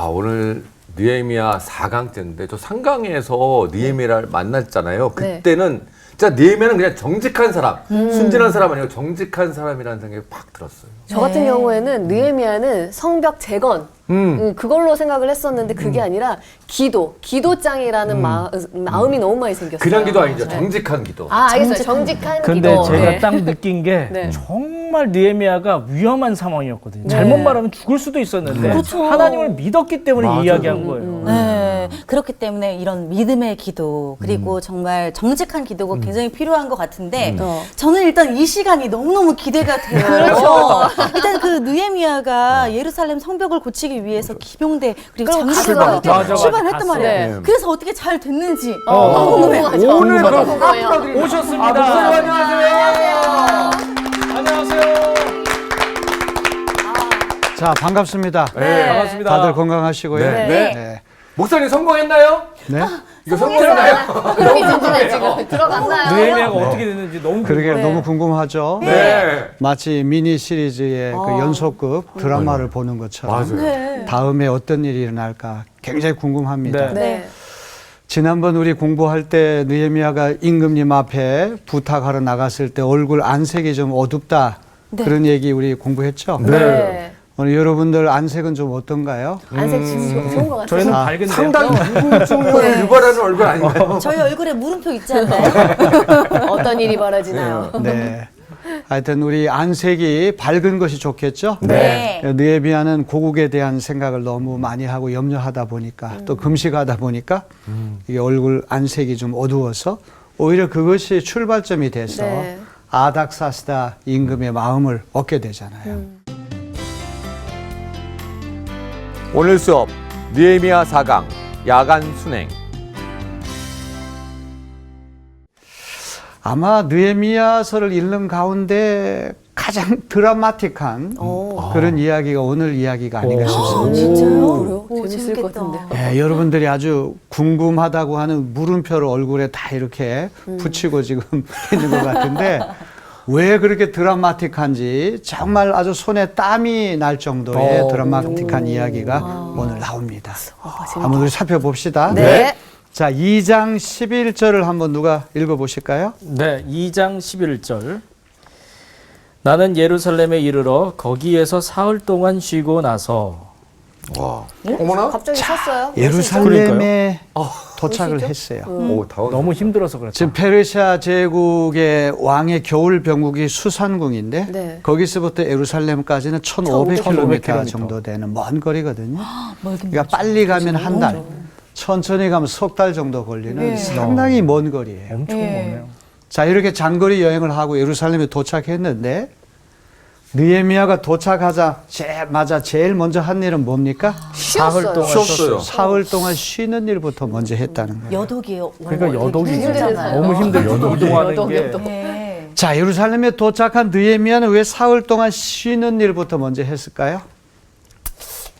오늘 느헤미야 4강째인데 저 3강에서 느헤미야를 만났잖아요. 그때는 진짜 느헤미야는 그냥 정직한 사람, 순진한 사람 아니고 정직한 사람이라는 생각이 팍 들었어요. 저 같은 경우에는 느헤미야는 성벽 재건 그걸로 생각을 했었는데 그게 아니라 기도장이라는 마음이 너무 많이 생겼어요. 그냥 기도 아니죠. 정직한 기도. 알겠어요. 정직한 근데 기도. 제가 딱 느낀 게 정말 느헤미야가 위험한 상황이었거든요. 잘못 말하면 죽을 수도 있었는데 그렇죠. 하나님을 믿었기 때문에 이야기한 거예요. 네, 그렇기 때문에 이런 믿음의 기도 그리고 정말 정직한 기도가 굉장히 필요한 것 같은데 저는 일단 이 시간이 너무너무 기대가 돼요. 그렇죠. 일단 그 느헤미야가 예루살렘 성벽을 고치기 위해서 기병대 그리고 장수가 맞아, 출발했단 갔어. 말이에요. 그래서 어떻게 잘 됐는지 궁금해요. 오늘 그럼 오셨습니다. 목사님 안녕하세요. 안녕하세요. 자, 반갑습니다. 네. 반갑습니다. 다들 건강하시고요. 네. 네. 목사님 성공했나요? 네. 이거 성공했나요? 흐름이 진진해 지금. 들어갔나요? 느헤미야가 어떻게 됐는지 너무 그러게 궁금해요. 너무 궁금하죠. 네. 마치 미니 시리즈의 그 연속극 드라마를 보는 것처럼 맞아요. 다음에 어떤 일이 일어날까 굉장히 궁금합니다. 네. 네. 지난번 우리 공부할 때 느헤미야가 임금님 앞에 부탁하러 나갔을 때 얼굴 안색이 좀 어둡다. 그런 얘기 우리 공부했죠. 네. 오늘 여러분들 안색은 좀 어떤가요? 안색 좋은 것 같아요. 저희는 밝은데요. 상당히 궁금증을 유발하는 얼굴 아닌가요? 저희 얼굴에 물음표 있지 않나요? 어떤 일이 벌어지나요? 네. 하여튼 우리 안색이 밝은 것이 좋겠죠? 네. 느헤미야는 고국에 대한 생각을 너무 많이 하고 염려하다 보니까 또 금식하다 보니까 이게 얼굴 안색이 좀 어두워서 오히려 그것이 출발점이 돼서 네. 아닥사스다 임금의 마음을 얻게 되잖아요. 오늘 수업 느헤미야 4강 야간 순행. 아마 느헤미야서를 읽는 가운데 가장 드라마틱한 그런 이야기가 오늘 이야기가 아닌가 싶습니다. 진짜요? 그래요? 재밌을 재밌겠다. 것 같은데. 네, 여러분들이 아주 궁금하다고 하는 물음표를 얼굴에 다 이렇게 붙이고 지금 있는 것 같은데 왜 그렇게 드라마틱한지 정말 아주 손에 땀이 날 정도의 드라마틱한 이야기가 오늘 나옵니다. 한번 우리 살펴봅시다. 네. 자, 2장 11절을 한번 누가 읽어보실까요? 네, 2장 11절. 나는 예루살렘에 이르러 거기에서 사흘 동안 쉬고 나서 와. 어머나. 갑자기 섰어요? 예루살렘에 도착을 했어요. 오, 너무 힘들어서 그렇죠. 지금 페르시아 제국의 왕의 겨울 병국이 수산궁인데 네. 거기서부터 예루살렘까지는 1,500km 정도 되는 먼 거리거든요. 그러니까 빨리 가면 한 달, 천천히 가면 석 달 정도 걸리는 상당히 먼 거리예요. 엄청 멀네요. 자, 이렇게 장거리 여행을 하고 예루살렘에 도착했는데 느헤미야가 도착하자마자 제일 먼저 한 일은 뭡니까? 사흘 동안 쉬었어요. 사흘 동안 쉬는 일부터 먼저 했다는 거예요. 여독이에요. 그러니까 여독이 힘들잖아요. 너무 힘들죠. 이동하는 게. 네. 자, 예루살렘에 도착한 느헤미야는 왜 사흘 동안 쉬는 일부터 먼저 했을까요?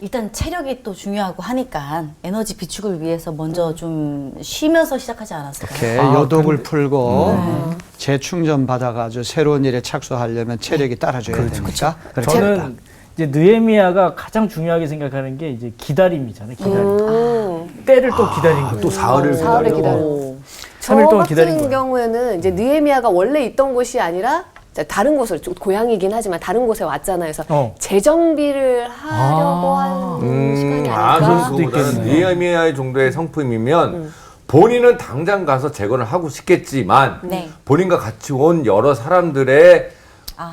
일단 체력이 또 중요하고 하니까 에너지 비축을 위해서 먼저 좀 쉬면서 시작하지 않았을까요? 이렇게 여독을 풀고 재충전 받아가지고 새로운 일에 착수하려면 체력이 따라줘야 되니까. 그렇게 했다. 저는 이제 느헤미야가 가장 중요하게 생각하는 게 이제 기다림이잖아요. 기다림. 때를 또 기다린 거예요. 또 사흘을 사흘을 기다려. 기다려. 저 3일 동안 기다린 같은 거예요. 경우에는 이제 느헤미야가 원래 있던 곳이 아니라 다른 곳으로 고향이긴 하지만 다른 곳에 왔잖아요. 그래서 재정비를 하려고 한 시간이 아, 아닐까? 그럴 수도 있겠네. 느헤미야 정도의 성품이면 본인은 당장 가서 재건을 하고 싶겠지만 네. 본인과 같이 온 여러 사람들의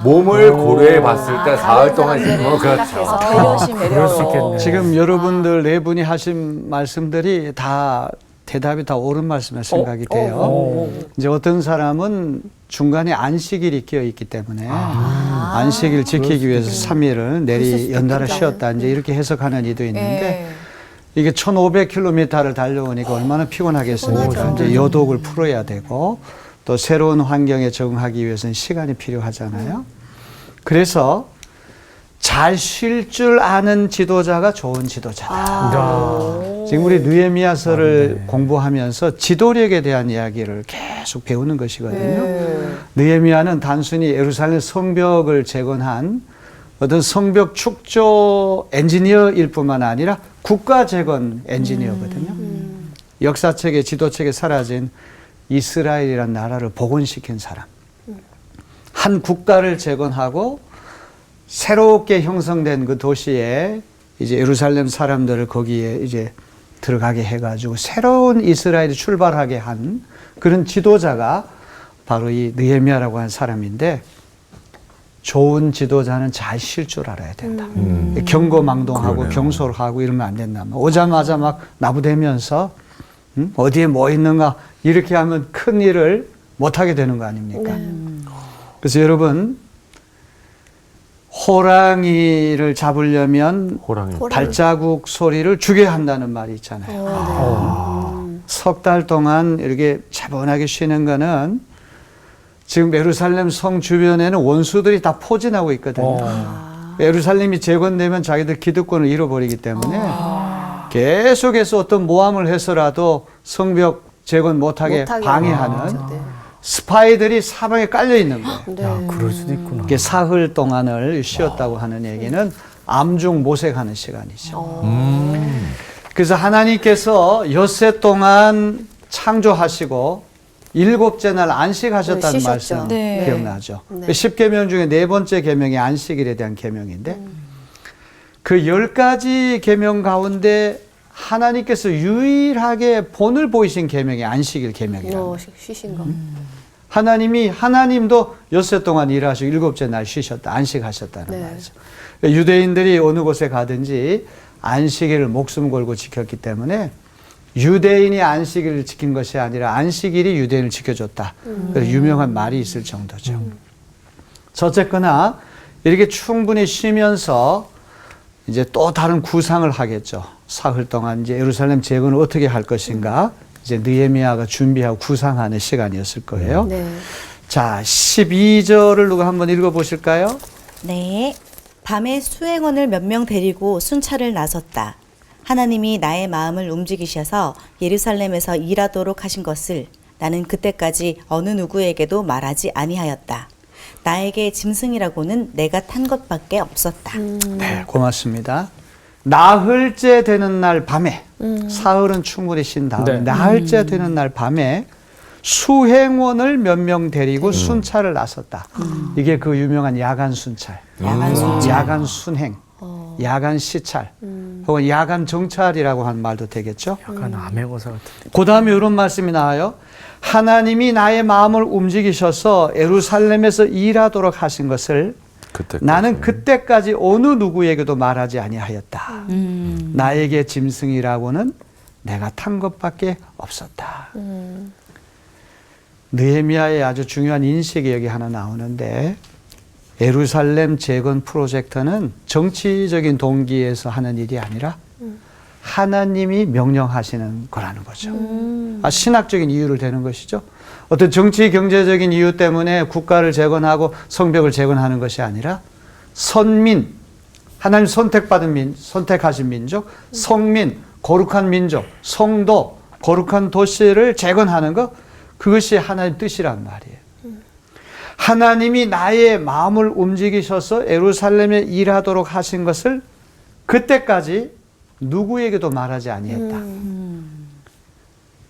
몸을 고려해 봤을 때 사흘 동안 쉬는 거 그렇죠. 배려심, 그럴 수 있겠네. 지금 여러분들 네 분이 하신 말씀들이 다 대답이 다 옳은 말씀일 생각이 돼요. 이제 어떤 사람은 중간에 안식일이 끼어 있기 때문에 안식일 지키기 위해서 3일을 내리 연달아 쉬었다 이제 이렇게 해석하는 이도 있는데 이게 1,500km를 달려오니까 얼마나 피곤하겠습니까? 이제 여독을 풀어야 되고 또 새로운 환경에 적응하기 위해서는 시간이 필요하잖아요. 그래서 잘 쉴 줄 아는 지도자가 좋은 지도자다. 지금 우리 느헤미야서를 공부하면서 지도력에 대한 이야기를 계속 배우는 것이거든요. 느헤미야는 단순히 예루살렘 성벽을 재건한 어떤 성벽 축조 엔지니어일 뿐만 아니라 국가 재건 엔지니어거든요. 역사책에 지도책에 사라진 이스라엘이라는 나라를 복원시킨 사람. 한 국가를 재건하고 새롭게 형성된 그 도시에 이제 예루살렘 사람들을 거기에 이제 들어가게 해가지고 새로운 이스라엘이 출발하게 한 그런 지도자가 바로 이 느헤미야라고 하는 사람인데 좋은 지도자는 잘 쉴 줄 알아야 된다. 경거망동하고 그러네요. 경솔하고 이러면 안 된다. 오자마자 막 나부대면서 어디에 뭐 있는가 이렇게 하면 큰 일을 못하게 되는 거 아닙니까? 그래서 여러분 호랑이를 잡으려면 호랑이. 발자국 소리를 주게 한다는 말이 있잖아요. 석 달 동안 이렇게 차분하게 쉬는 거는 지금 예루살렘 성 주변에는 원수들이 다 포진하고 있거든요. 예루살렘이 재건되면 자기들 기득권을 잃어버리기 때문에 계속해서 어떤 모함을 해서라도 성벽 재건 못하게 방해하는 스파이들이 사방에 깔려 있는 거예요. 네. 야, 그럴 수도 있구나. 이게 사흘 동안을 쉬었다고 하는 얘기는 암중 모색하는 시간이죠. 그래서 하나님께서 엿새 동안 창조하시고 일곱째 날 안식하셨다는 네, 말씀 네. 기억나죠? 네. 10계명 중에 네 번째 계명이 안식일에 대한 계명인데 그 10가지 계명 가운데 하나님께서 유일하게 본을 보이신 계명이 안식일 계명이라고. 쉬신 거. 하나님도 엿새 동안 일하시고 일곱째 날 쉬셨다, 안식하셨다는 네. 말이죠. 유대인들이 어느 곳에 가든지 안식일을 목숨 걸고 지켰기 때문에 유대인이 안식일을 지킨 것이 아니라 안식일이 유대인을 지켜줬다. 그래서 유명한 말이 있을 정도죠. 어쨌거나 이렇게 충분히 쉬면서 이제 또 다른 구상을 하겠죠. 사흘 동안 이제 예루살렘 재건을 어떻게 할 것인가 이제 느헤미야가 준비하고 구상하는 시간이었을 거예요. 네. 자, 12절을 누가 한번 읽어보실까요? 네. 밤에 수행원을 몇 명 데리고 순찰을 나섰다. 하나님이 나의 마음을 움직이셔서 예루살렘에서 일하도록 하신 것을 나는 그때까지 어느 누구에게도 말하지 아니하였다. 나에게 짐승이라고는 내가 탄 것밖에 없었다. 네, 고맙습니다. 나흘째 되는 날 밤에, 사흘은 충분히 쉰 다음에, 네. 나흘째 되는 날 밤에 수행원을 몇 명 데리고 순찰을 나섰다. 이게 그 유명한 야간 순찰, 야간 순찰. 야간 순행, 야간 시찰, 혹은 야간 정찰이라고 하는 말도 되겠죠. 약간 암행어사 같은데. 그 다음에 이런 말씀이 나와요. 하나님이 나의 마음을 움직이셔서 예루살렘에서 일하도록 하신 것을 나는 그때까지 어느 누구에게도 말하지 아니하였다. 나에게 짐승이라고는 내가 탄 것밖에 없었다. 느헤미야의 아주 중요한 인식이 여기 하나 나오는데 예루살렘 재건 프로젝트는 정치적인 동기에서 하는 일이 아니라 하나님이 명령하시는 거라는 거죠. 신학적인 이유를 대는 것이죠. 어떤 정치 경제적인 이유 때문에 국가를 재건하고 성벽을 재건하는 것이 아니라 선민, 하나님 선택하신 민족, 성민, 거룩한 민족, 성도, 거룩한 도시를 재건하는 것, 그것이 하나님 뜻이란 말이에요. 하나님이 나의 마음을 움직이셔서 예루살렘에 일하도록 하신 것을 그때까지 누구에게도 말하지 아니했다.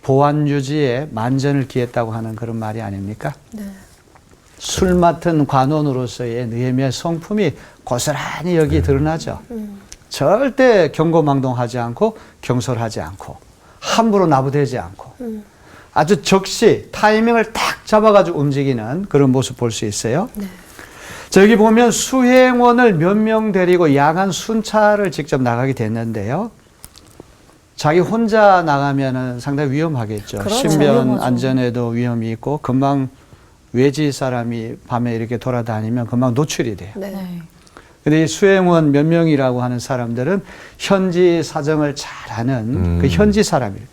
보안 유지에 만전을 기했다고 하는 그런 말이 아닙니까? 네. 술 맡은 관원으로서의 느헤미야의 성품이 고스란히 여기 드러나죠. 절대 경고망동하지 않고 경솔하지 않고 함부로 나부대지 않고 아주 적시 타이밍을 딱 잡아가지고 움직이는 그런 모습 볼 수 있어요. 네. 자, 여기 보면 수행원을 몇 명 데리고 야간 순찰을 직접 나가게 됐는데요. 자기 혼자 나가면은 상당히 위험하겠죠. 그렇죠. 신변 위험하죠. 안전에도 위험이 있고 금방 외지 사람이 밤에 이렇게 돌아다니면 금방 노출이 돼요. 네. 네. 근데 이 수행원 몇 명이라고 하는 사람들은 현지 사정을 잘 아는 그 현지 사람이에요.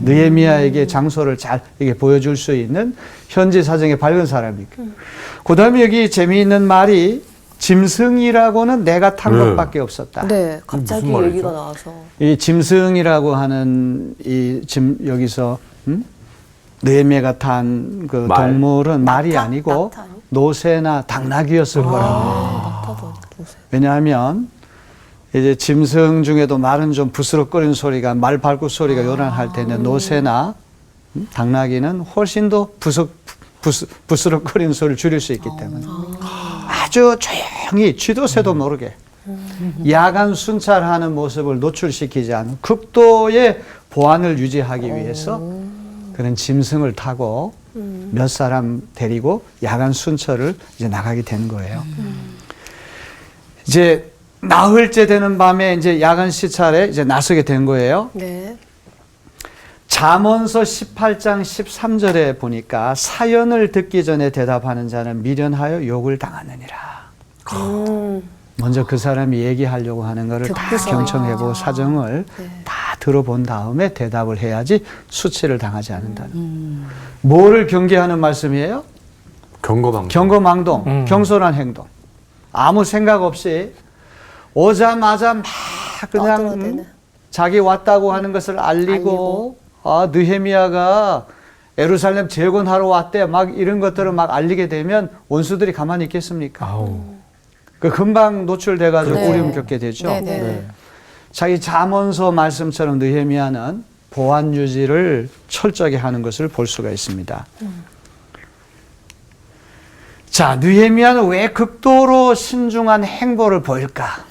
느헤미야에게 장소를 잘 이렇게 보여줄 수 있는 현지 사정에 밝은 사람이고. 그 다음에 여기 재미있는 말이 짐승이라고는 내가 탄 네. 것밖에 없었다. 네. 갑자기 무슨 말이죠? 얘기가 나와서. 이 짐승이라고 하는 여기서 느헤미야가 탄 그 말? 동물은 말이 아니고 낙타 아니에요? 노새나 당나귀였을 거라고. 낙타도. 왜냐하면 이제 짐승 중에도 말은 좀 부스럭거리는 소리가 말 발굽 소리가 요란할 텐데 노새나 당나귀는 훨씬 더 부스럭거리는 소리를 줄일 수 있기 때문에 아주 조용히 쥐도 새도 모르게 야간 순찰하는 모습을 노출시키지 않은 극도의 보안을 유지하기 위해서 그런 짐승을 타고 몇 사람 데리고 야간 순찰을 이제 나가게 된 거예요. 이제 나흘째 되는 밤에 이제 야간 시찰에 이제 나서게 된 거예요. 네. 잠언서 18장 13절에 보니까 사연을 듣기 전에 대답하는 자는 미련하여 욕을 당하느니라. 먼저 그 사람이 얘기하려고 하는 거를 다 듣고서. 경청해보고 사정을 다 들어본 다음에 대답을 해야지 수치를 당하지 않는다는. 뭐를 경계하는 말씀이에요? 경거망동. 경거망동, 경솔한 행동. 아무 생각 없이 오자마자 막 그냥 떠들어대는. 자기 왔다고 하는 것을 알리고 아, 느헤미야가 예루살렘 재건하러 왔대 막 이런 것들을 막 알리게 되면 원수들이 가만히 있겠습니까? 그 금방 노출돼가지고 네. 어려움 겪게 되죠. 네, 네. 자기 잠언서 말씀처럼 느헤미야는 보안 유지를 철저하게 하는 것을 볼 수가 있습니다. 자, 느헤미야는 왜 극도로 신중한 행보를 보일까?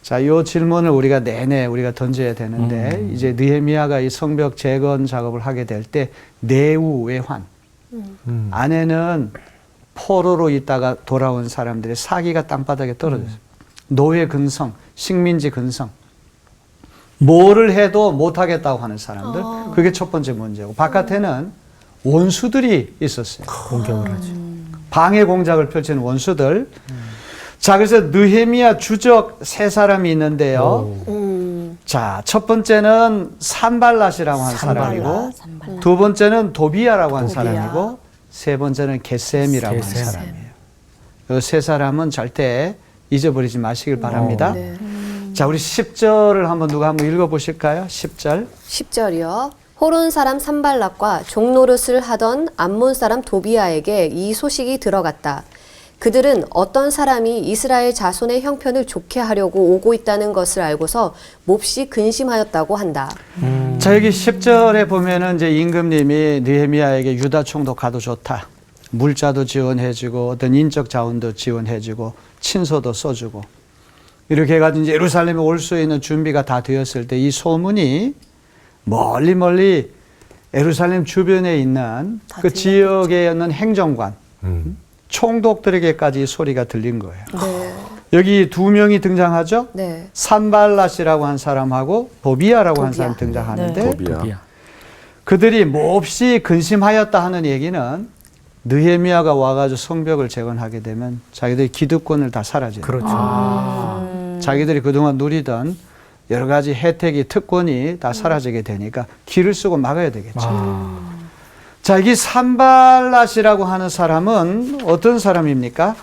자, 이 질문을 우리가 내내 우리가 던져야 되는데 이제 느헤미야가 이 성벽 재건 작업을 하게 될 때 내후 외환 안에는 포로로 있다가 돌아온 사람들의 사기가 땅바닥에 떨어졌어요. 노예 근성, 식민지 근성. 뭐를 해도 못하겠다고 하는 사람들. 그게 첫 번째 문제고. 바깥에는 원수들이 있었어요. 공격을 하지. 방해 공작을 펼치는 원수들. 자, 그래서 느헤미야 주적 세 사람이 있는데요. 자, 첫 번째는 산발랏이라고 한 사람이고, 두 번째는 도비야라고 한 사람이고, 세 번째는 게셈이라고 한 게셈. 사람이에요. 이 세 사람은 절대 잊어버리지 마시길 바랍니다. 네. 자, 우리 10절을 한번 누가 한번 읽어보실까요? 10절. 10절이요. 호론 사람 산발락과 종노릇을 하던 암몬 사람 도비아에게 이 소식이 들어갔다. 그들은 어떤 사람이 이스라엘 자손의 형편을 좋게 하려고 오고 있다는 것을 알고서 몹시 근심하였다고 한다. 자, 여기 10절에 보면은 이제 임금님이 느헤미야에게 유다 총독 가도 좋다. 물자도 지원해주고 어떤 인적 자원도 지원해주고 친서도 써주고 이렇게 해가지고 이제 예루살렘에 올 수 있는 준비가 다 되었을 때 이 소문이 멀리 예루살렘 주변에 있는 그 지역에 있는 행정관, 총독들에게까지 이 소리가 들린 거예요. 네. 여기 두 명이 등장하죠. 네. 산발랏이라고 한 사람하고 도비야라고 한 도비야. 사람 등장하는데 도비야. 그들이 몹시 근심하였다 하는 얘기는 느헤미야가 와가지고 성벽을 재건하게 되면 자기들이 기득권을 다 사라져요. 그렇죠. 자기들이 그동안 누리던 여러 가지 혜택이 특권이 다 사라지게 되니까 길을 쓰고 막아야 되겠죠. 자, 이 산발랏이라고 하는 사람은 어떤 사람입니까?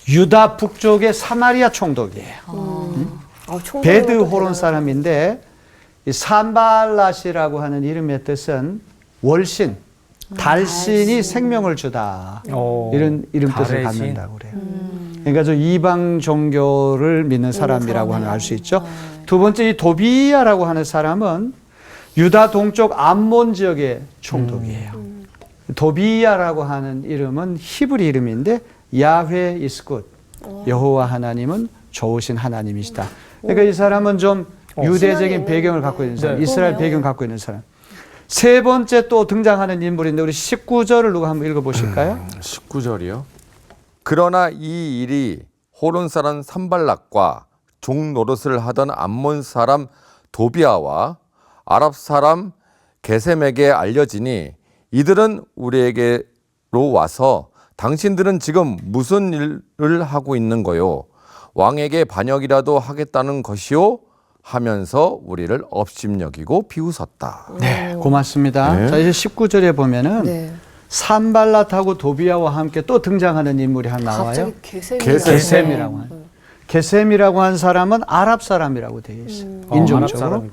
유다 북쪽의 사마리아 총독이에요. 베드 호론 사람인데 이 산발랏이라고 하는 이름의 뜻은 월신, 달신이 생명을 주다. 이런 이름 뜻을 달의 갖는다고 그래요. 그러니까 저 이방 종교를 믿는 사람이라고 하는 알 수 있죠. 두 번째 이 도비야라고 하는 사람은 유다 동쪽 암몬 지역의 총독이에요. 도비야라고 하는 이름은 히브리 이름인데 야훼 is good. 여호와 하나님은 좋으신 하나님이시다. 그러니까 이 사람은 좀 유대적인 배경을 갖고 있는 사람, 이스라엘 배경을 갖고 있는 사람. 세 번째 또 등장하는 인물인데 우리 19절을 누가 한번 읽어보실까요? 19절이요. 그러나 이 일이 호론 사람 산발락과 종 노릇을 하던 암몬 사람 도비아와 아랍 사람 게셈에게 알려지니 이들은 우리에게로 와서 당신들은 지금 무슨 일을 하고 있는 거요? 왕에게 반역이라도 하겠다는 것이요? 하면서 우리를 업심여기고 비웃었다. 네, 고맙습니다. 네. 자, 이제 19절에 보면은 네. 산발랏하고 도비아와 함께 또 등장하는 인물이 하나 나와요. 갑자기 게셈이라고 하는. 게셈이라고 한 사람은 아랍 사람이라고 되어 있어요. 인종적으로.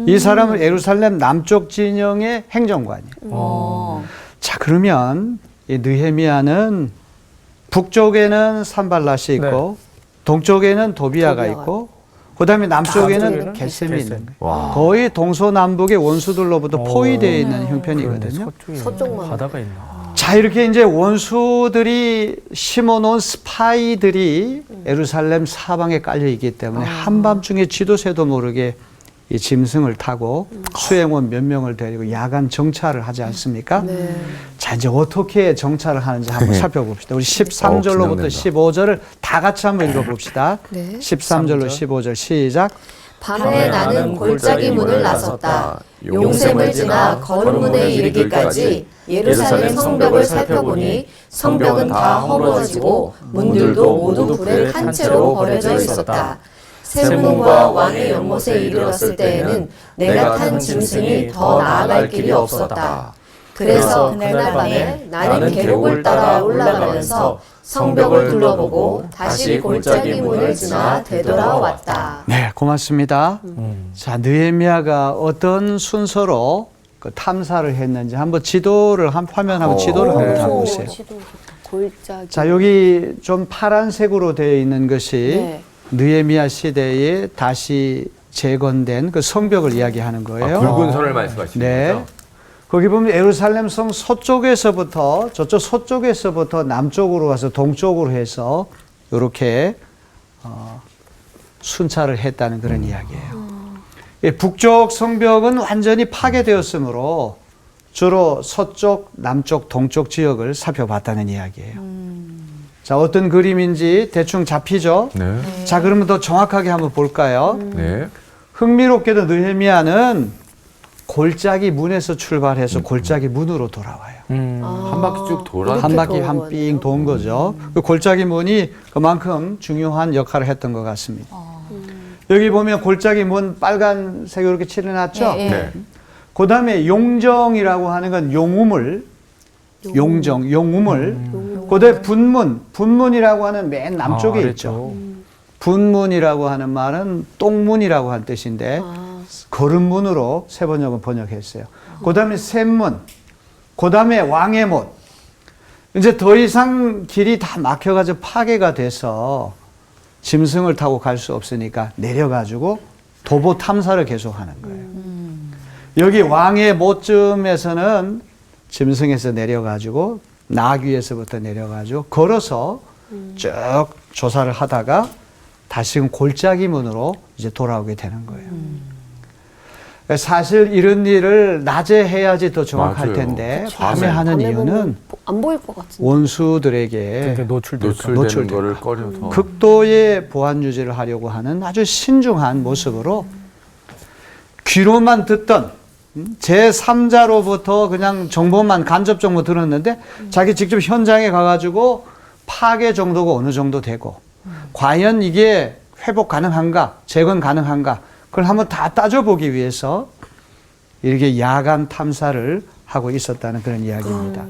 이 사람은 예루살렘 남쪽 진영의 행정관이에요. 자, 그러면 이 느헤미야는 북쪽에는 산발랏이 있고 동쪽에는 도비아가 있고 그다음에 남쪽에는 게셈이 있는 거예요. 와. 거의 동서남북의 원수들로부터 포위되어 있는 형편이거든요. 서쪽만. 바다가 있나. 자, 이렇게 이제 원수들이 심어놓은 스파이들이 예루살렘 사방에 깔려 있기 때문에 한밤중에 지도새도 모르게 이 짐승을 타고 수행원 몇 명을 데리고 야간 정찰을 하지 않습니까? 네. 자, 이제 어떻게 정찰을 하는지 한번 살펴봅시다. 우리 13절로부터 긴장된다. 15절을 다 같이 한번 읽어봅시다. 네. 13절로 15절 시작. 밤에 나는 골짜기 문을 나섰다. 용샘을 지나 거름문에 이르기까지 예루살렘 성벽을 살펴보니 성벽은 다 허물어지고 문들도 모두 불에 탄 채로 버려져 있었다. 샘문과 왕의 연못에 이르렀을 때에는 내가 탄 짐승이 더 나아갈 길이 없었다. 그래서 그날 밤에 나는 계곡을 따라 올라가면서 성벽을 둘러보고 다시 골짜기 문을 지나 되돌아왔다. 네, 고맙습니다. 자, 느헤미야가 어떤 순서로 그 탐사를 했는지 한번 지도를 화면 한번 지도를 한번 봐보세요. 골짜기. 자, 여기 좀 파란색으로 되어 있는 것이 네. 느헤미야 시대에 다시 재건된 그 성벽을 이야기하는 거예요. 붉은 선을 말씀하시는 네. 거죠? 거기 보면 예루살렘 성 서쪽에서부터 저쪽 서쪽에서부터 남쪽으로 가서 동쪽으로 해서 이렇게 순찰을 했다는 그런 이야기예요. 예, 북쪽 성벽은 완전히 파괴되었으므로 주로 서쪽, 남쪽, 동쪽 지역을 살펴봤다는 이야기예요. 자, 어떤 그림인지 대충 잡히죠? 네. 자, 그러면 더 정확하게 한번 볼까요? 네. 흥미롭게도 느헤미야는 골짜기 문에서 출발해서 골짜기 문으로 돌아와요. 한 바퀴 쭉 돌아. 한 바퀴 도는 한 삥 돈 거죠. 그 골짜기 문이 그만큼 중요한 역할을 했던 것 같습니다. 여기 보면 골짜기 문 빨간색으로 이렇게 칠해놨죠? 네. 그 다음에 용정이라고 하는 건 용우물, 용우물. 그 다음에 분문이라고 하는 맨 남쪽에 있죠. 분문이라고 하는 말은 똥문이라고 한 뜻인데 거름문으로 세번역은 번역했어요. 그 다음에 샘문, 그 다음에 왕의 못. 이제 더 이상 길이 다 막혀가지고 파괴가 돼서 짐승을 타고 갈 수 없으니까 내려가지고 도보 탐사를 계속하는 거예요. 여기 왕의 못쯤에서는 짐승에서 내려가지고 나귀에서부터 내려가지고 걸어서 쭉 조사를 하다가 다시금 골짜기 문으로 이제 돌아오게 되는 거예요. 사실 이런 일을 낮에 해야지 더 정확할 맞아요. 텐데 그쵸. 밤에 하는 밤에 이유는 보면 안 보일 것 같은데. 원수들에게 그러니까 노출될까. 노출되는 거를 꺼려서. 극도의 보안 유지를 하려고 하는 아주 신중한 모습으로 귀로만 듣던 제3자로부터 그냥 정보만 간접 정보 들었는데 자기 직접 현장에 가가지고 파괴 정도가 어느 정도 되고 과연 이게 회복 가능한가 재건 가능한가 그걸 한번 다 따져보기 위해서 이렇게 야간 탐사를 하고 있었다는 그런 이야기입니다.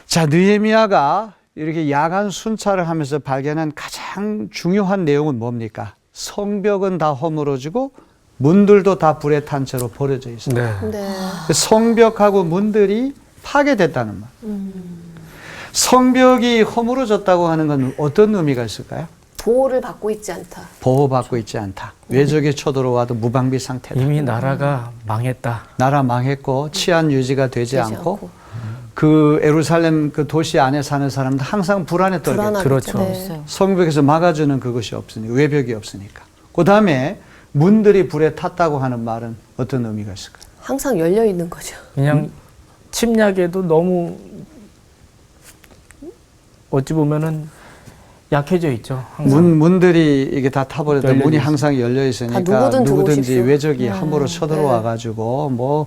자, 느헤미야가 이렇게 야간 순찰을 하면서 발견한 가장 중요한 내용은 뭡니까? 성벽은 다 허물어지고 문들도 다 불에 탄 채로 버려져 있어요. 네. 네. 성벽하고 문들이 파괴됐다는 말. 성벽이 허물어졌다고 하는 건 어떤 의미가 있을까요? 보호를 받고 있지 않다. 보호받고 있지 않다. 외적이 쳐들어와도 무방비 상태다. 이미 나라가 망했다. 나라 망했고 치안 유지가 되지 않고 그 예루살렘 그 도시 안에 사는 사람들 항상 불안에 떨게 돼요. 그렇죠. 네. 성벽에서 막아주는 그것이 없으니까 외벽이 없으니까. 그 다음에 문들이 불에 탔다고 하는 말은 어떤 의미가 있을까요? 항상 열려 있는 거죠. 그냥 침략에도 너무 어찌 보면은 약해져 있죠. 항상. 문들이 이게 다 타버렸다. 열려 문이 있어요. 항상 열려 있으니까 다 누구든 누구든지 들어오십시오. 외적이 함부로 쳐들어와 가지고 뭐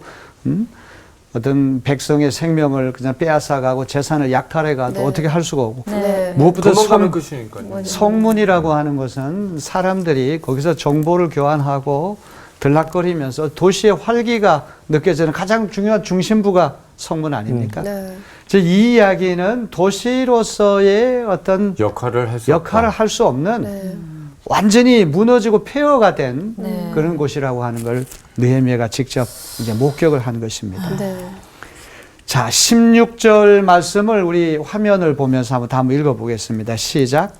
어떤 백성의 생명을 그냥 빼앗아가고 재산을 약탈해가도 네. 어떻게 할 수가 없고 네. 무엇보다 도망가면 끝이니까요. 성문이라고 하는 것은 사람들이 거기서 정보를 교환하고 들락거리면서 도시의 활기가 느껴지는 가장 중요한 중심부가 성문 아닙니까? 네. 이 이야기는 도시로서의 어떤 역할을 할 수 역할을 할 수 없는 네. 완전히 무너지고 폐허가 된 네. 그런 곳이라고 하는 걸 느헤미야가 직접 이제 목격을 한 것입니다. 네. 자, 16절 말씀을 우리 화면을 보면서 한번 읽어보겠습니다. 시작.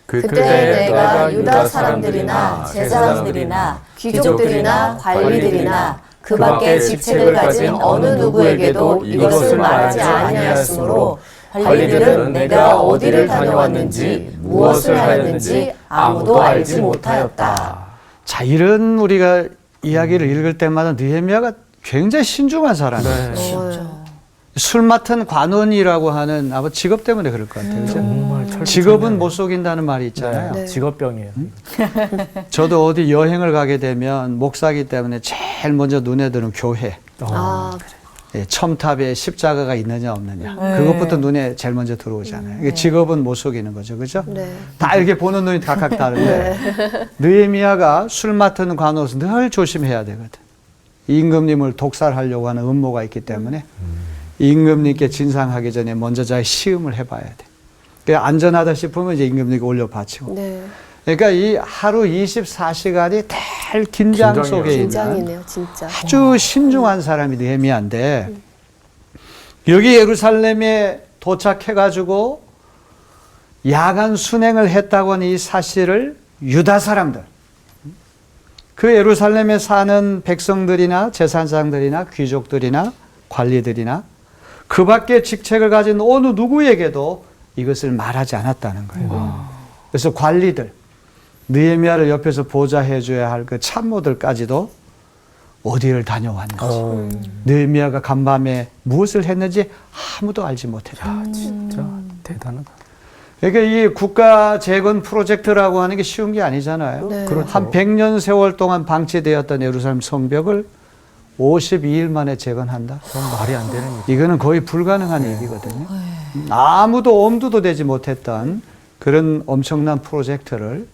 그때 내가 유다 사람들이나 제사장들이나 귀족들이나 관리들이나 그 밖에 직책을 가진 어느 누구에게도 이것을 말하지 아니하였으므로 관리들은 내가 어디를 다녀왔는지 무엇을 하였는지 아무도 알지 못하였다. 자, 이런 우리가 이야기를 읽을 때마다 느헤미야가 굉장히 신중한 사람이에요. 술 맡은 관원이라고 하는 아마 직업 때문에 그럴 것 같아요. 그죠? 정말 직업은 못 속인다는 말이 있잖아요. 네. 직업병이에요. 저도 어디 여행을 가게 되면 목사기 때문에 제일 먼저 눈에 드는 교회. 아, 그래. 예, 첨탑에 십자가가 있느냐 없느냐. 그것부터 눈에 제일 먼저 들어오잖아요. 이게 직업은 못 속이는 거죠. 그죠? 네. 다 이렇게 보는 눈이 각각 다른데 느헤미야가 술 맡은 관원으로서 늘 조심해야 되거든. 임금님을 독살하려고 하는 음모가 있기 때문에 임금님께 진상하기 전에 먼저 잘 시음을 해봐야 돼. 그러니까 안전하다 싶으면 이제 임금님께 올려 바치고. 네. 그러니까 이 하루 24시간이 달 긴장 긴장이에요. 속에 있는 긴장이네요, 진짜. 아주 신중한 사람이 느헤미야인데 여기 예루살렘에 도착해가지고 야간 순행을 했다고 하는 이 사실을 유다 사람들, 그 예루살렘에 사는 백성들이나 제사장들이나 귀족들이나 관리들이나 그 밖에 직책을 가진 어느 누구에게도 이것을 말하지 않았다는 거예요. 그래서 관리들, 느헤미야를 옆에서 보좌해 줘야 할 그 참모들까지도 어디를 다녀왔는지, 느헤미야가 간밤에 무엇을 했는지 아무도 알지 못했다. 진짜 대단하다. 그러니까 이 국가 재건 프로젝트라고 하는 게 쉬운 게 아니잖아요. 네. 그렇죠. 한 100년 세월 동안 방치되었던 예루살렘 성벽을 52일 만에 재건한다? 그건 말이 안 되는 일. 이거는 거의 불가능한 얘기거든요. 아무도 엄두도 되지 못했던 그런 엄청난 프로젝트를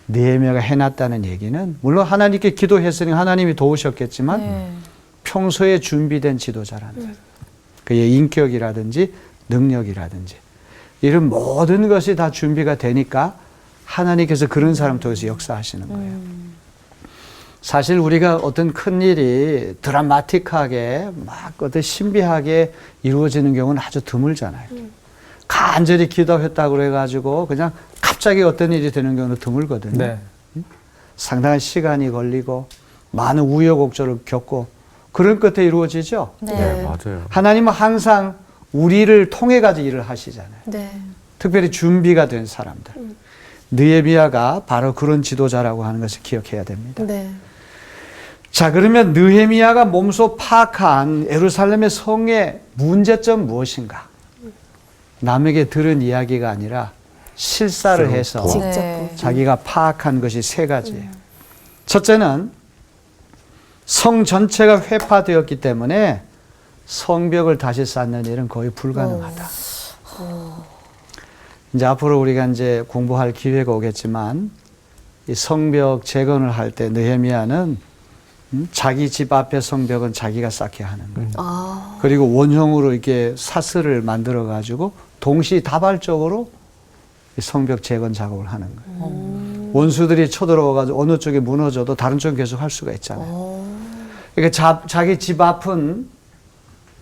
느헤미야가 해놨다는 얘기는 물론 하나님께 기도했으니 하나님이 도우셨겠지만 평소에 준비된 지도자라는 그의 인격이라든지 능력이라든지 이런 모든 것이 다 준비가 되니까 하나님께서 그런 사람 통해서 역사하시는 거예요. 사실 우리가 어떤 큰 일이 드라마틱하게 막 어떤 신비하게 이루어지는 경우는 아주 드물잖아요. 간절히 기도했다고 그래가지고 그냥 갑자기 어떤 일이 되는 경우는 드물거든요. 네. 상당한 시간이 걸리고 많은 우여곡절을 겪고 그런 끝에 이루어지죠. 네, 맞아요. 하나님은 항상 우리를 통해 가지고 일을 하시잖아요. 네. 특별히 준비가 된 사람들. 느헤미야가 바로 그런 지도자라고 하는 것을 기억해야 됩니다. 네. 자, 그러면 느헤미야가 몸소 파악한 예루살렘의 성의 문제점 무엇인가? 남에게 들은 이야기가 아니라 실사를 해서 직접. 자기가 파악한 것이 세 가지예요. 첫째는 성 전체가 회파되었기 때문에 성벽을 다시 쌓는 일은 거의 불가능하다. 이제 앞으로 우리가 이제 공부할 기회가 오겠지만 이 성벽 재건을 할 때 느헤미야는 자기 집 앞에 성벽은 자기가 쌓게 하는 거예요. 아. 그리고 원형으로 이렇게 사슬을 만들어 가지고 동시다발적으로 이 성벽 재건 작업을 하는 거예요. 원수들이 쳐들어와 가지고 어느 쪽에 무너져도 다른 쪽은 계속 할 수가 있잖아요. 그러니까 자기 집 앞은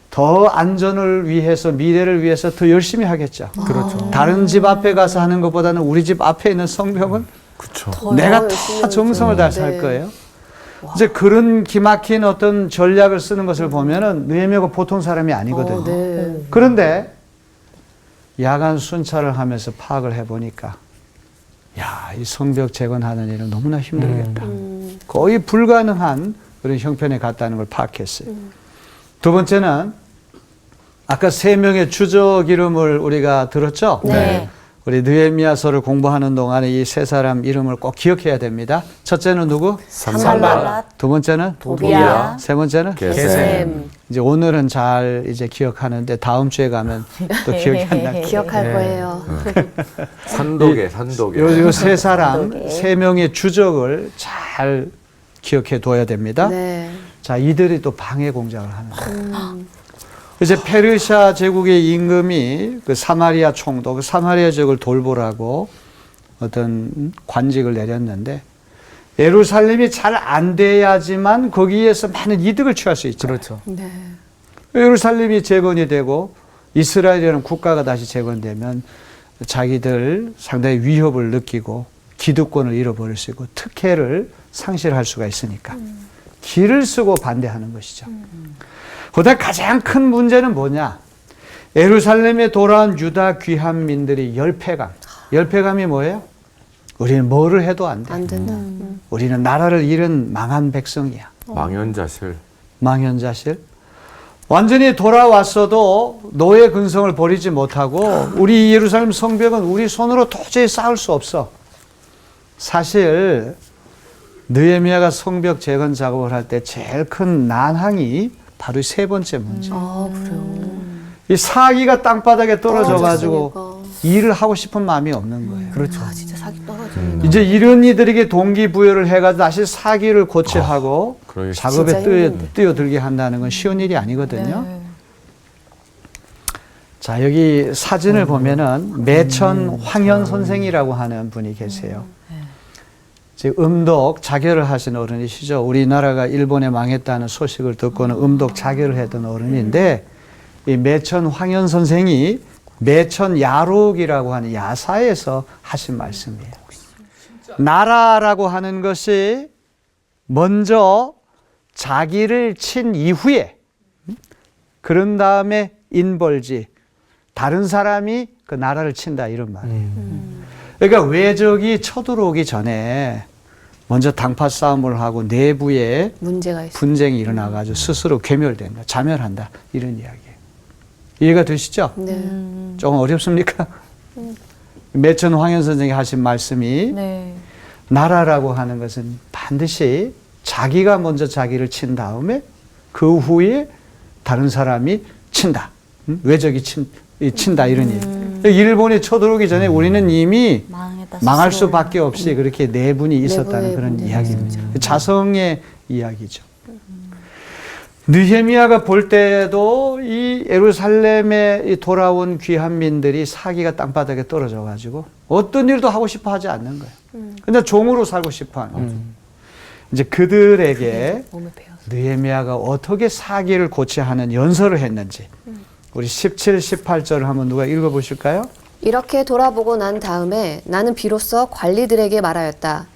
더 안전을 위해서 미래를 위해서 더 열심히 하겠죠. 그렇죠. 다른 집 앞에 가서 하는 것보다는 우리 집 앞에 있는 성벽은 그렇죠. 내가 열심히 더 정성을 하죠. 다해서 할 네. 거예요. 이제 그런 기막힌 어떤 전략을 쓰는 것을 보면은 느헤미야가 보통 사람이 아니거든요. 네. 그런데 야간 순찰을 하면서 파악을 해보니까 야, 이 성벽 재건하는 일은 너무나 힘들겠다. 거의 불가능한 그런 형편에 갔다는 걸 파악했어요. 두 번째는 아까 세 명의 주적 이름을 우리가 들었죠? 네. 우리 느헤미야서를 공부하는 동안에 이 세 사람 이름을 꼭 기억해야 됩니다. 첫째는 누구? 산발랏, 두 번째는? 도비야, 세 번째는? 게셈. 이제 오늘은 잘 이제 기억하는데 다음 주에 가면 또 기억이 안 날 거예요. 기억할 네. 거예요. 산독에. 요 세 사람, 세 명의 주적을 잘 기억해 둬야 됩니다. 네. 자, 이들이 또 방해 공작을 하는 거예요. 이제 페르시아 제국의 임금이 그 사마리아 총독, 그 사마리아 지역을 돌보라고 어떤 관직을 내렸는데 예루살렘이 잘 안 돼야지만 거기에서 많은 이득을 취할 수 있죠. 그렇죠. 네. 예루살렘이 재건이 되고 이스라엘이라는 국가가 다시 재건되면 자기들 상당히 위협을 느끼고 기득권을 잃어버릴 수 있고 특혜를 상실할 수가 있으니까 길을 쓰고 반대하는 것이죠. 그다음 가장 큰 문제는 뭐냐? 예루살렘에 돌아온 유다 귀환민들이 열패감이 뭐예요? 우리는 뭐를 해도 안 돼. 안 된다. 우리는 나라를 잃은 망한 백성이야. 망연자실. 망연자실. 완전히 돌아왔어도 노예 근성을 버리지 못하고 우리 예루살렘 성벽은 우리 손으로 도저히 쌓을 수 없어. 사실 느헤미야가 성벽 재건 작업을 할 때 제일 큰 난항이 바로 이 세 번째 문제. 그래요. 이 사기가 땅바닥에 떨어져 가지고 떨어졌으니까. 일을 하고 싶은 마음이 없는 거예요. 그렇죠. 진짜 사기 떨어지는. 이제 이런 이들에게 동기부여를 해가지고 다시 사기를 고치하고 그러게 작업에 진짜 뛰어들게 한다는 건 쉬운 일이 아니거든요. 자, 여기 사진을 보면은 매천 황현 선생이라고 하는 분이 계세요. 지금 음독 자결을 하신 어른이시죠. 우리나라가 일본에 망했다는 소식을 듣고는 음독 자결을 했던 어른인데 이 매천 황현 선생이 매천 야록이라고 하는 야사에서 하신 말씀이에요. 나라라고 하는 것이 먼저 자기를 친 이후에 그런 다음에 인벌지 다른 사람이 그 나라를 친다 이런 말이에요. 그러니까 외적이 쳐들어오기 전에 먼저 당파 싸움을 하고 내부에 문제가 있어. 분쟁이 일어나가지고 스스로 괴멸된다, 자멸한다 이런 이야기예요. 이해가 되시죠? 네. 조금 어렵습니까? 매천 황현 선생이 하신 말씀이 나라라고 하는 것은 반드시 자기가 먼저 자기를 친 다음에 그 후에 다른 사람이 친다. 외적이 친다 이런 얘기. 일본이 쳐들어오기 전에 우리는 이미 망할 수밖에 없이 그렇게 내분이 있었다는 내부의 그런 문제가 이야기입니다. 자성의 이야기죠. 느헤미야가 볼 때도 이 예루살렘에 돌아온 귀환민들이 사기가 땅바닥에 떨어져 가지고 어떤 일도 하고 싶어 하지 않는 거예요. 그냥 종으로 살고 싶어 하는 거죠. 이제 그들에게 느헤미야가 어떻게 사기를 고치하는 연설을 했는지 우리 17, 18절을 한번 누가 읽어보실까요? 이렇게 돌아보고 난 다음에 나는 비로소 관리들에게 말하였다.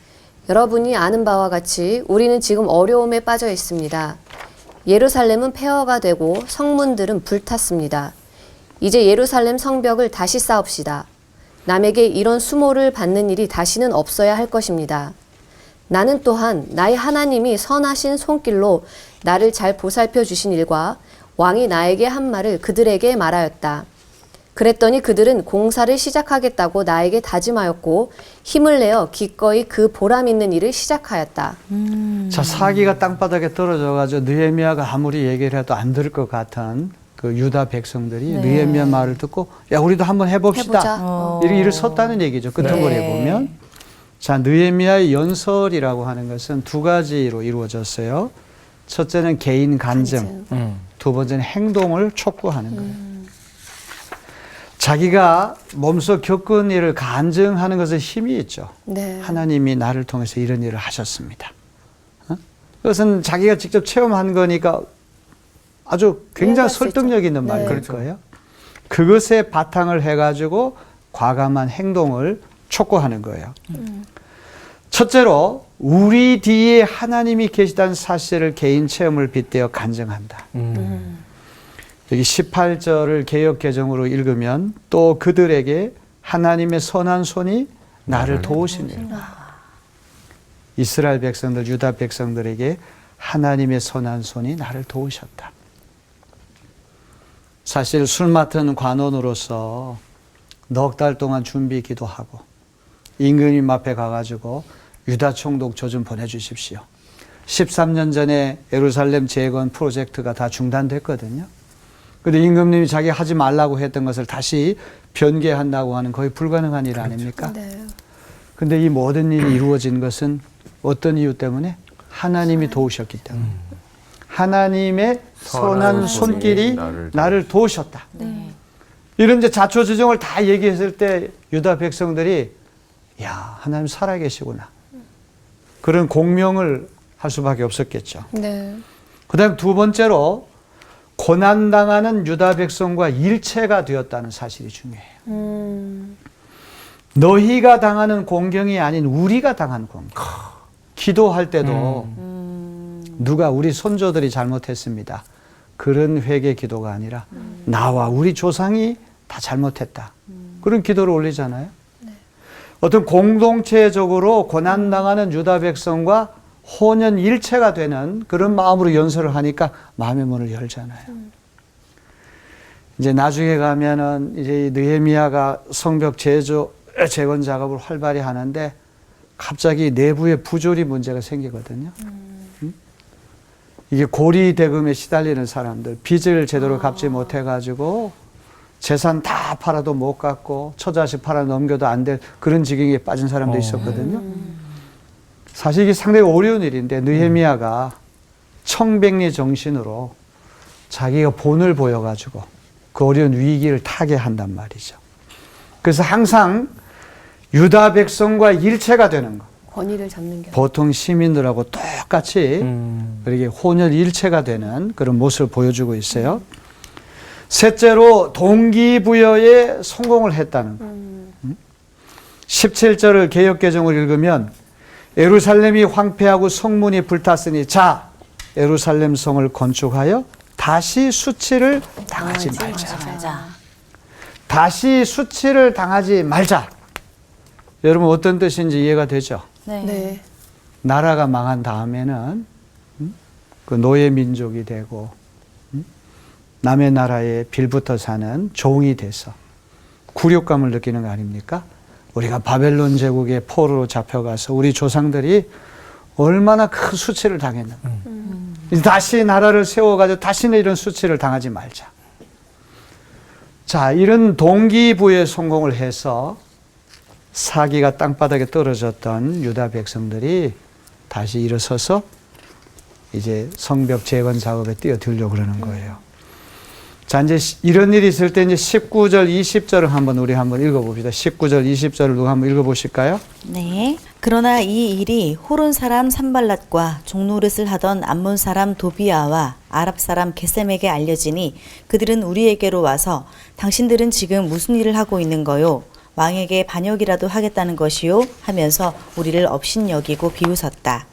여러분이 아는 바와 같이 우리는 지금 어려움에 빠져 있습니다. 예루살렘은 폐허가 되고 성문들은 불탔습니다. 이제 예루살렘 성벽을 다시 쌓읍시다. 남에게 이런 수모를 받는 일이 다시는 없어야 할 것입니다. 나는 또한 나의 하나님이 선하신 손길로 나를 잘 보살펴 주신 일과 왕이 나에게 한 말을 그들에게 말하였다. 그랬더니 그들은 공사를 시작하겠다고 나에게 다짐하였고 힘을 내어 기꺼이 그 보람 있는 일을 시작하였다. 자, 사기가 땅바닥에 떨어져가지고 느헤미야가 아무리 얘기를 해도 안 들을 것 같은 그 유다 백성들이 느헤미야 말을 듣고 야 우리도 한번 해봅시다. 이렇게 일을 섰다는 얘기죠. 끝머리에 보면. 자, 느헤미야의 연설이라고 하는 것은 두 가지로 이루어졌어요. 첫째는 개인 간증, 두 번째는 행동을 촉구하는 거예요. 자기가 몸소 겪은 일을 간증하는 것에 힘이 있죠. 네. 하나님이 나를 통해서 이런 일을 하셨습니다. 그것은 자기가 직접 체험한 거니까 아주 굉장히 설득력 있는 말일 거예요. 그것에 바탕을 해가지고 과감한 행동을 촉구하는 거예요. 첫째로 우리 뒤에 하나님이 계시다는 사실을 개인 체험을 빗대어 간증한다. 여기 18절을 개역 개정으로 읽으면 또 그들에게 하나님의 선한 손이 나를 도우시니라. 이스라엘 백성들, 유다 백성들에게 하나님의 선한 손이 나를 도우셨다. 사실 술 맡은 관원으로서 넉 달 동안 준비 기도하고 임금님 앞에 가가지고 유다 총독 저 좀 보내주십시오. 13년 전에 예루살렘 재건 프로젝트가 다 중단됐거든요. 근데 임금님이 자기 하지 말라고 했던 것을 다시 변개한다고 하는 거의 불가능한 일 아닙니까? 네. 근데 이 모든 일이 이루어진 것은 어떤 이유 때문에? 하나님이 도우셨기 때문에. 하나님의 선한 손길이 나를 도우셨다. 이런 이제 자초지종을 다 얘기했을 때 유다 백성들이 야, 하나님 살아계시구나. 그런 공명을 할 수밖에 없었겠죠. 네. 그 다음 두 번째로 고난당하는 유다 백성과 일체가 되었다는 사실이 중요해요. 너희가 당하는 공경이 아닌 우리가 당한 공경. 기도할 때도 누가 우리 손조들이 잘못했습니다. 그런 회개 기도가 아니라 나와 우리 조상이 다 잘못했다. 그런 기도를 올리잖아요. 어떤 공동체적으로 고난당하는 유다 백성과 혼연일체가 되는 그런 마음으로 연설을 하니까 마음의 문을 열잖아요. 이제 나중에 가면은 이제 느헤미야가 성벽 재건 작업을 활발히 하는데 갑자기 내부에 부조리 문제가 생기거든요. 이게 고리대금에 시달리는 사람들, 빚을 제대로 갚지 못해가지고 재산 다 팔아도 못 갚고 처자식 팔아 넘겨도 안 될 그런 지경에 빠진 사람도 있었거든요. 사실 이게 상당히 어려운 일인데 느헤미야가 청백리 정신으로 자기가 본을 보여가지고 그 어려운 위기를 타개한단 말이죠. 그래서 항상 유다 백성과 일체가 되는 거. 권위를 잡는 게 보통 시민들하고 똑같이 이렇게 혼연일체가 되는 그런 모습을 보여주고 있어요. 셋째로 동기부여에 성공을 했다는 거. 17절을 개역개정을 읽으면 예루살렘이 황폐하고 성문이 불탔으니 자 예루살렘 성을 건축하여 다시 수치를 당하지 말자. 다시 수치를 당하지 말자. 여러분 어떤 뜻인지 이해가 되죠? 네. 나라가 망한 다음에는 그 노예 민족이 되고 남의 나라에 빌붙어 사는 종이 돼서 굴욕감을 느끼는 거 아닙니까? 우리가 바벨론 제국의 포로로 잡혀가서 우리 조상들이 얼마나 큰 수치를 당했는가. 다시 나라를 세워가지고 다시는 이런 수치를 당하지 말자. 자, 이런 동기부여에 성공을 해서 사기가 땅바닥에 떨어졌던 유다 백성들이 다시 일어서서 이제 성벽 재건 작업에 뛰어들려고 그러는 거예요. 자, 이제 이런 일이 있을 때 이제 19절, 20절을 우리 한번 읽어봅시다. 19절, 20절을 누가 한번 읽어보실까요? 네. 그러나 이 일이 호론 사람 산발랏과 종노릇을 하던 암몬 사람 도비아와 아랍 사람 게셈에게 알려지니 그들은 우리에게로 와서 당신들은 지금 무슨 일을 하고 있는 거요? 왕에게 반역이라도 하겠다는 것이요? 하면서 우리를 업신여기고 비웃었다.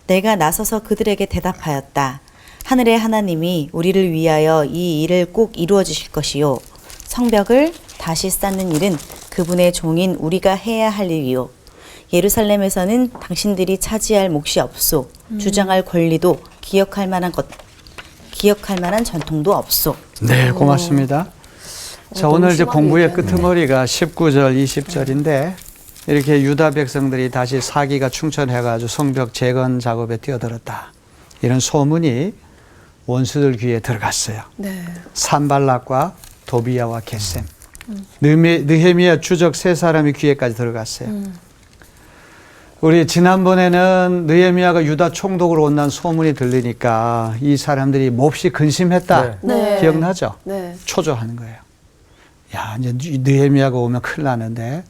내가 나서서 그들에게 대답하였다. 하늘의 하나님이 우리를 위하여 이 일을 꼭 이루어 주실 것이요. 성벽을 다시 쌓는 일은 그분의 종인 우리가 해야 할 일이요. 예루살렘에서는 당신들이 차지할 몫이 없소. 주장할 권리도 기억할 만한 전통도 없소. 네, 고맙습니다. 자, 오늘 이제 공부의 끄트머리가 19절, 20절인데 이렇게 유다 백성들이 다시 사기가 충천해가지고 성벽 재건 작업에 뛰어들었다. 이런 소문이 원수들 귀에 들어갔어요. 네. 산발락과 도비야와 게셈, 느헤미야 주적 세 사람이 귀에까지 들어갔어요. 우리 지난번에는 느헤미야가 유다 총독으로 온다는 소문이 들리니까 이 사람들이 몹시 근심했다. 네. 기억나죠? 네. 초조하는 거예요. 야, 이제 느헤미야가 오면 큰일 나는데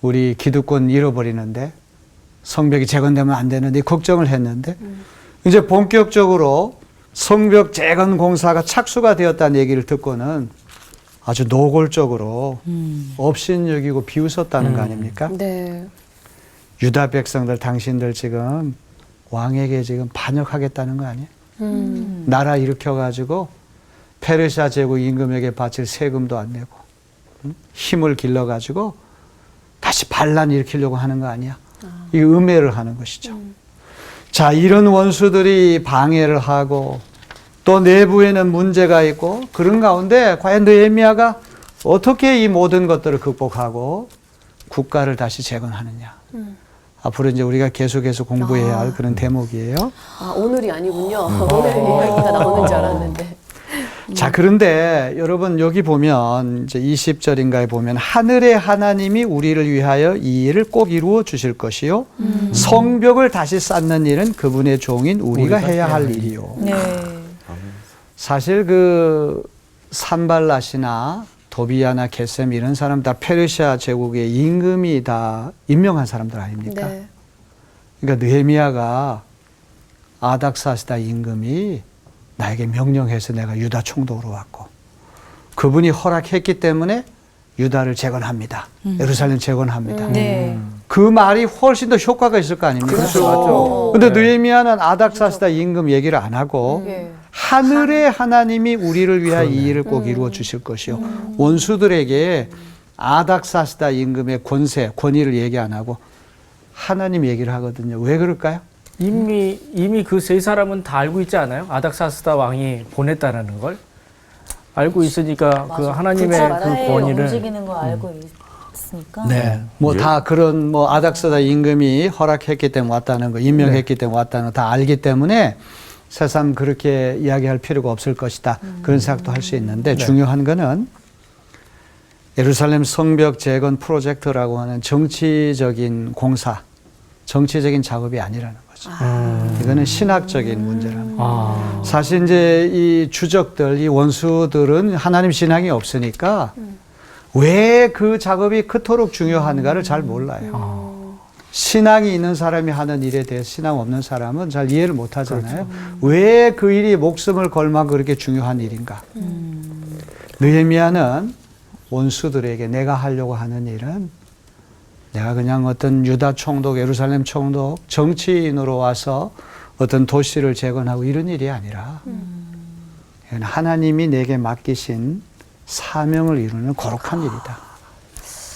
우리 기득권 잃어버리는데 성벽이 재건되면 안 되는데 걱정을 했는데 이제 본격적으로 성벽 재건 공사가 착수가 되었다는 얘기를 듣고는 아주 노골적으로 업신여기고 비웃었다는 거 아닙니까? 네. 유다 백성들 당신들 지금 왕에게 지금 반역하겠다는 거 아니에요? 나라 일으켜가지고 페르시아 제국 임금에게 바칠 세금도 안 내고 힘을 길러가지고 다시 반란 일으키려고 하는 거 아니야? 이 음해를 하는 것이죠. 자, 이런 원수들이 방해를 하고 또 내부에는 문제가 있고 그런 가운데 과연 느헤미야가 어떻게 이 모든 것들을 극복하고 국가를 다시 재건하느냐. 앞으로 이제 우리가 계속해서 공부해야 할 그런 대목이에요. 아, 오늘이 아니군요. 오늘 이야기가 나오는 줄 알았는데. 자, 그런데 여러분 여기 보면 이제 20절인가에 보면 하늘의 하나님이 우리를 위하여 이 일을 꼭 이루어 주실 것이요. 성벽을 다시 쌓는 일은 그분의 종인 우리가 해야 할 일이요. 네. 사실 그 산발랏이나 도비야나 게셈 이런 사람 다 페르시아 제국의 임금이 다 임명한 사람들 아닙니까? 그러니까 느헤미야가 아닥사스다 임금이 나에게 명령해서 내가 유다 총독으로 왔고 그분이 허락했기 때문에 유다를 재건합니다. 예루살렘 재건합니다. 네. 그 말이 훨씬 더 효과가 있을 거 아닙니까? 그렇죠. 근데 느헤미야는 아닥사스다 임금 얘기를 안 하고 하늘의 하나님이 우리를 위하여 이 일을 꼭 이루어 주실 것이요. 원수들에게 아닥사스다 임금의 권위를 얘기 안 하고 하나님 얘기를 하거든요. 왜 그럴까요? 이미 그 세 사람은 다 알고 있지 않아요? 아닥사스다 왕이 보냈다라는 걸 알고 있으니까 그 하나님의 그 권위를 움직이는 거 알고 있으니까. 네. 뭐 다 그런 뭐 아닥사스다 임금이 허락했기 때문에 왔다는 거, 임명했기 때문에 왔다는 거 다 알기 때문에 새삼 그렇게 이야기할 필요가 없을 것이다. 그런 생각도 할 수 있는데 중요한 거는 예루살렘 성벽 재건 프로젝트라고 하는 정치적인 공사, 정치적인 작업이 아니라는 거죠. 이거는 신학적인 문제라는 거예요. 사실 이제 이 주적들, 이 원수들은 하나님 신앙이 없으니까 왜 그 작업이 그토록 중요한가를 잘 몰라요. 신앙이 있는 사람이 하는 일에 대해 신앙 없는 사람은 잘 이해를 못 하잖아요. 왜 그 일이 목숨을 걸 만큼 그렇게 중요한 일인가. 느헤미야는 원수들에게 내가 하려고 하는 일은 내가 그냥 어떤 유다 총독, 예루살렘 총독, 정치인으로 와서 어떤 도시를 재건하고 이런 일이 아니라 하나님이 내게 맡기신 사명을 이루는 거룩한 일이다.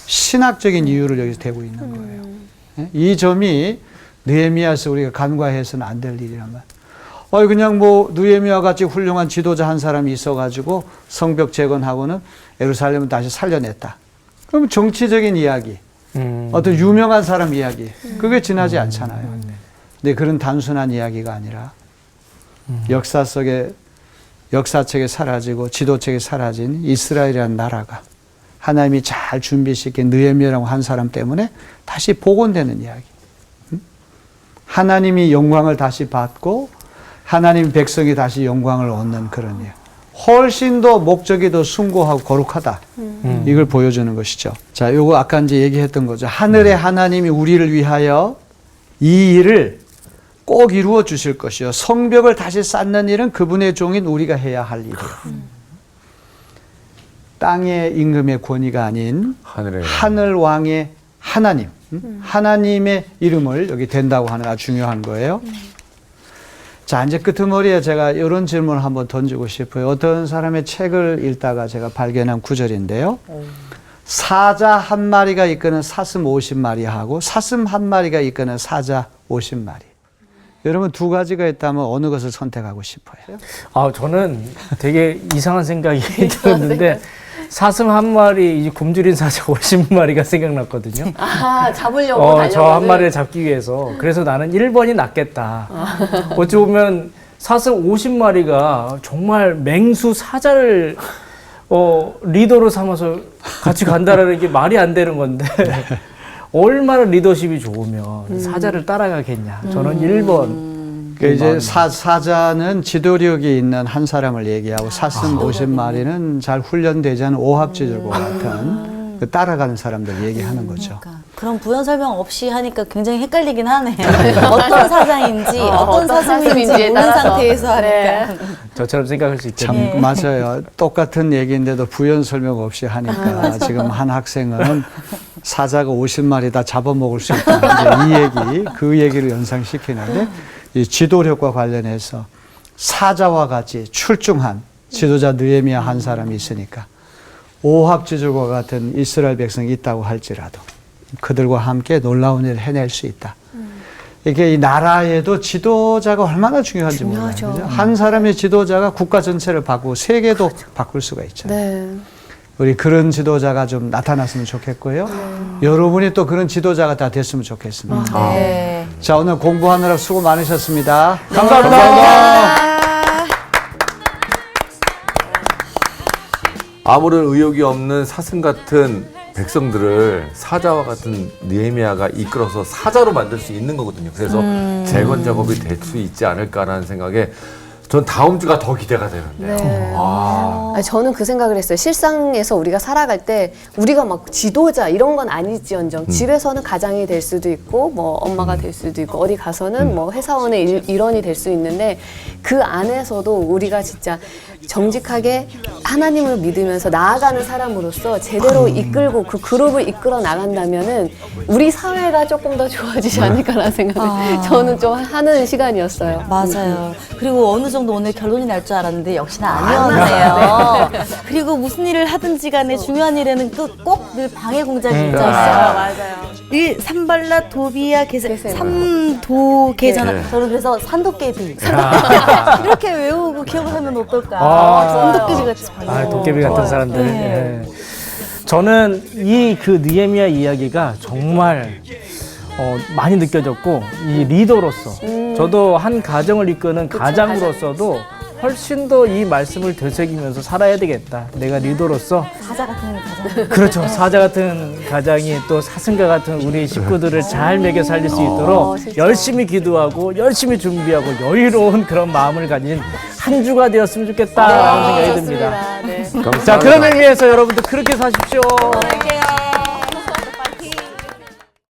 신학적인 이유를 여기서 대고 있는 거예요. 이 점이 느헤미야에서 우리가 간과해서는 안 될 일이란 말이에요. 그냥 뭐 느헤미야 같이 훌륭한 지도자 한 사람이 있어가지고 성벽 재건하고는 예루살렘을 다시 살려냈다. 그럼 정치적인 이야기, 어떤 유명한 사람 이야기, 그게 지나지 않잖아요. 근데 그런 단순한 이야기가 아니라 역사책에 사라지고 지도책에 사라진 이스라엘이라는 나라가 하나님이 잘 준비시킨 느헤미야라고 한 사람 때문에 다시 복원되는 이야기. 하나님이 영광을 다시 받고 하나님 백성이 다시 영광을 얻는 그런 일. 훨씬 더 목적이 더 숭고하고 거룩하다. 이걸 보여주는 것이죠. 자, 요거 아까 이제 얘기했던 거죠. 하늘의 하나님이 우리를 위하여 이 일을 꼭 이루어 주실 것이요. 성벽을 다시 쌓는 일은 그분의 종인 우리가 해야 할 일이에요. 땅의 임금의 권위가 아닌 하늘 왕의 하나님, 하나님의 이름을 여기 된다고 하는 아주 중요한 거예요. 자, 이제 끄트머리에 제가 이런 질문을 한번 던지고 싶어요. 어떤 사람의 책을 읽다가 제가 발견한 구절인데요. 사자 한 마리가 이끄는 사슴 50마리하고 사슴 한 마리가 이끄는 사자 50마리. 여러분 두 가지가 있다면 어느 것을 선택하고 싶어요? 저는 되게 이상한 생각이 들었는데 사슴 한 마리, 이제 굶주린 사자 50마리가 생각났거든요. 잡으려고 저 한 마리를 잡기 위해서. 그래서 나는 1번이 낫겠다. 어찌 보면 사슴 50마리가 정말 맹수 사자를 리더로 삼아서 같이 간다라는 게 말이 안 되는 건데 얼마나 리더십이 좋으면 사자를 따라가겠냐. 저는 1번. 그러니까 이제 사자는 지도력이 있는 한 사람을 얘기하고 사슴 50마리는 잘 훈련되지 않은 오합지졸과 같은 그 따라가는 사람들 얘기하는 거죠. 그러니까. 그런 부연 설명 없이 하니까 굉장히 헷갈리긴 하네요. 어떤 사자인지 어떤 사슴인지 모르는 상태에서 하니까. 저처럼 생각할 수 참 있겠네요. 맞아요. 똑같은 얘기인데도 부연 설명 없이 하니까 지금 한 학생은 사자가 50마리 다 잡아먹을 수 있다. 이제 그 얘기를 연상시키는데 이 지도력과 관련해서 사자와 같이 출중한 지도자 느헤미야 한 사람이 있으니까 오합지졸과 같은 이스라엘 백성이 있다고 할지라도 그들과 함께 놀라운 일을 해낼 수 있다. 이게 이 나라에도 지도자가 얼마나 중요한지 몰라요. 그죠? 한 사람의 지도자가 국가 전체를 바꾸고 세계도 바꿀 수가 있잖아요. 네. 우리 그런 지도자가 좀 나타났으면 좋겠고요. 여러분이 또 그런 지도자가 다 됐으면 좋겠습니다. 네. 자, 오늘 공부하느라 수고 많으셨습니다. 감사합니다. 아무런 의욕이 없는 사슴 같은 백성들을 사자와 같은 느헤미야가 이끌어서 사자로 만들 수 있는 거거든요. 그래서 재건 작업이 될 수 있지 않을까라는 생각에 전 다음 주가 더 기대가 되는데요. 네. 저는 그 생각을 했어요. 실상에서 우리가 살아갈 때 우리가 막 지도자 이런 건 아니지언정 집에서는 가장이 될 수도 있고 뭐 엄마가 될 수도 있고 어디 가서는 뭐 회사원의 일원이 될 수 있는데 그 안에서도 우리가 진짜 정직하게 하나님을 믿으면서 나아가는 사람으로서 제대로 이끌고 그 그룹을 이끌어 나간다면은 우리 사회가 조금 더 좋아지지 않을까라는 생각을 저는 좀 하는 시간이었어요. 맞아요. 그리고 어느 정도 오늘 결론이 날 줄 알았는데 역시나 아니었네요. 그리고 무슨 일을 하든지 간에 중요한 일에는 꼭 늘 방해 공작이 있잖아요. 맞아요. 이 산발랏 도비아 게셈 게셈. 삼도계잖아. 네. 저는 그래서 산도깨비 이렇게 외우고 기억을 하면 어떨까? 산도깨비 같이 도깨비 같은 사람들. 네. 예. 저는 이 그 느헤미야 이야기가 정말 많이 느껴졌고 이 리더로서 저도 한 가정을 이끄는 가장으로서도 훨씬 더 이 말씀을 되새기면서 살아야 되겠다. 내가 리더로서 사자 같은 가장. 그렇죠. 사자 같은 가장이 또 사슴과 같은 우리 식구들을 잘 먹여 살릴 수 있도록 진짜. 열심히 기도하고 열심히 준비하고 여유로운 그런 마음을 가진 한 주가 되었으면 좋겠다라는 생각이 듭니다. 네. 자, 그런 의미에서 여러분들 그렇게 사십시오. 할게요.